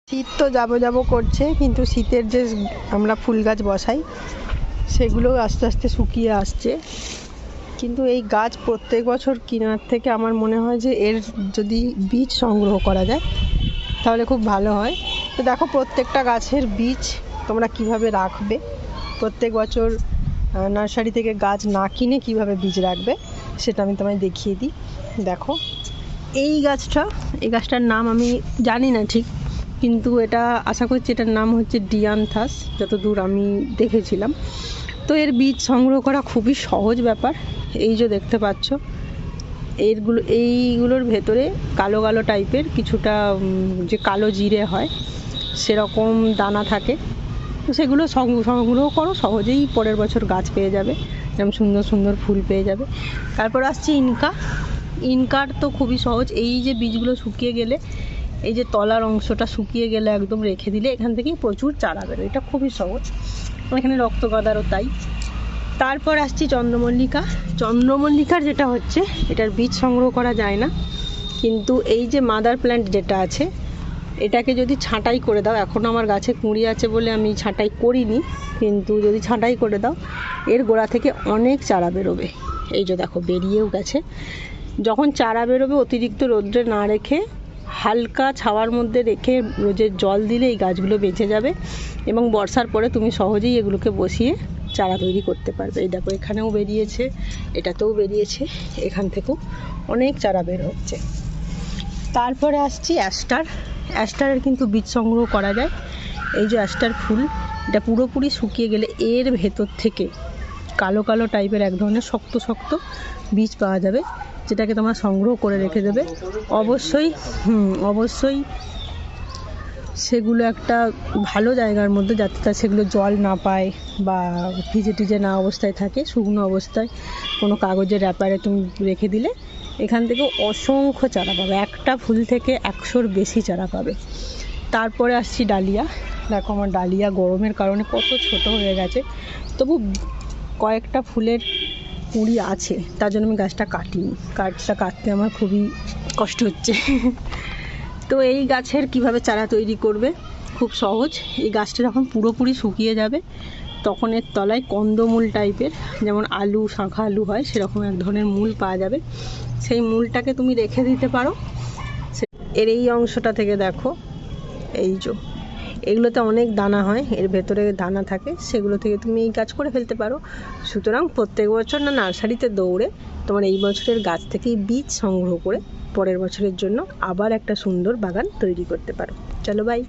শীত তো যাবো যাবো করছে, কিন্তু শীতের যে আমরা ফুল গাছ বসাই সেগুলো আস্তে আস্তে শুকিয়ে আসছে। কিন্তু এই গাছ প্রত্যেক বছর কেনার থেকে আমার মনে হয় যে এর যদি বীজ সংগ্রহ করা যায় তাহলে খুব ভালো হয়। তো দেখো প্রত্যেকটা গাছের বীজ তোমরা কিভাবে রাখবে, প্রত্যেক বছর নার্সারি থেকে গাছ না কিনে কিভাবে বীজ রাখবে সেটা আমি তোমায় দেখিয়ে দিই। দেখো এই গাছটার নাম আমি জানি না ঠিক, কিন্তু এটা আশা করছি এটার নাম হচ্ছে ডিয়ান্থাস, যতদূর আমি দেখেছিলাম। তো এর বীজ সংগ্রহ করা খুবই সহজ ব্যাপার। এই যে দেখতে পাচ্ছ এইগুলোর ভেতরে কালো কালো টাইপের কিছুটা যে কালো জিরে হয় সেরকম দানা থাকে। তো সেগুলো সংগ্রহ করো, সহজেই পরের বছর গাছ পেয়ে যাবে, যেমন সুন্দর সুন্দর ফুল পেয়ে যাবে। তারপর আসছে ইনকার তো খুবই সহজ। এই যে বীজগুলো শুকিয়ে গেলে, এই যে তলার অংশটা শুকিয়ে গেলে একদম রেখে দিলে এখান থেকেই প্রচুর চারা বেরোয়। এটা খুবই সহজ। এখানে রক্তগাঁদারও তাই। তারপর আসছি চন্দ্রমল্লিকার যেটা হচ্ছে এটার বীজ সংগ্রহ করা যায় না, কিন্তু এই যে মাদার প্ল্যান্ট যেটা আছে এটাকে যদি ছাঁটাই করে দাও, এখন আমার গাছে কুঁড়ি আছে বলে আমি ছাঁটাই করিনি, কিন্তু যদি ছাঁটাই করে দাও এর গোড়া থেকে অনেক চারা বেরোবে। এই যে দেখো বেরিয়েও গেছে। যখন চারা বেরোবে অতিরিক্ত রোদ্রে না রেখে হালকা ছাওয়ার মধ্যে রেখে রোজের জল দিলে এই গাছগুলো বেঁচে যাবে, এবং বর্ষার পরে তুমি সহজেই এগুলোকে বসিয়ে চারা তৈরি করতে পারবে। এই দেখো এখানেও বেরিয়েছে, এটাতেও বেরিয়েছে, এখান থেকেও অনেক চারা বের হচ্ছে। তারপরে আসছি অ্যাস্টারের কিন্তু বীজ সংগ্রহ করা যায়। এই যে অ্যাস্টার ফুল, এটা পুরোপুরি শুকিয়ে গেলে এর ভেতর থেকে কালো কালো টাইপের এক ধরনের শক্ত শক্ত বীজ পাওয়া যাবে, যেটাকে তোমরা সংগ্রহ করে রেখে দেবে। অবশ্যই সেগুলো একটা ভালো জায়গার মধ্যে, যাতে সেগুলো জল না পায় বা ভিজে না অবস্থায় থাকে, শুকনো অবস্থায় কোনো কাগজের র্যাপারে তুমি রেখে দিলে এখান থেকে অসংখ্য চারা পাবে। একটা ফুল থেকে 100-র বেশি চারা পাবে। তারপরে আসছি ডালিয়া। দেখো আমার ডালিয়া গরমের কারণে কত ছোট হয়ে গেছে, তবু কয়েকটা ফুলের কুঁড়ি আছে, তার জন্য আমি গাছটা কাটিনি। কাটতে আমার খুবই কষ্ট হচ্ছে। তো এই গাছের কিভাবে চারা তৈরি করবে, খুব সহজ। এই গাছটা যখন পুরোপুরি শুকিয়ে যাবে তখন এর তলায় কন্দমূল টাইপের, যেমন আলু শাঁখা আলু হয় সেরকম এক ধরনের মূল পাওয়া যাবে। সেই মূলটাকে তুমি রেখে দিতে পারো। এর এই অংশটা থেকে দেখো, এই যে এগুলোতে অনেক দানা হয়, এর ভেতরে দানা থাকে, সেগুলো থেকে তুমি এই গাছ করে ফেলতে পারো। সুতরাং প্রত্যেক বছর না নার্সারিতে দৌড়ে তোমার এই বছরের গাছ থেকেই বীজ সংগ্রহ করে পরের বছরের জন্য আবার একটা সুন্দর বাগান তৈরি করতে পারো। চলো বাই।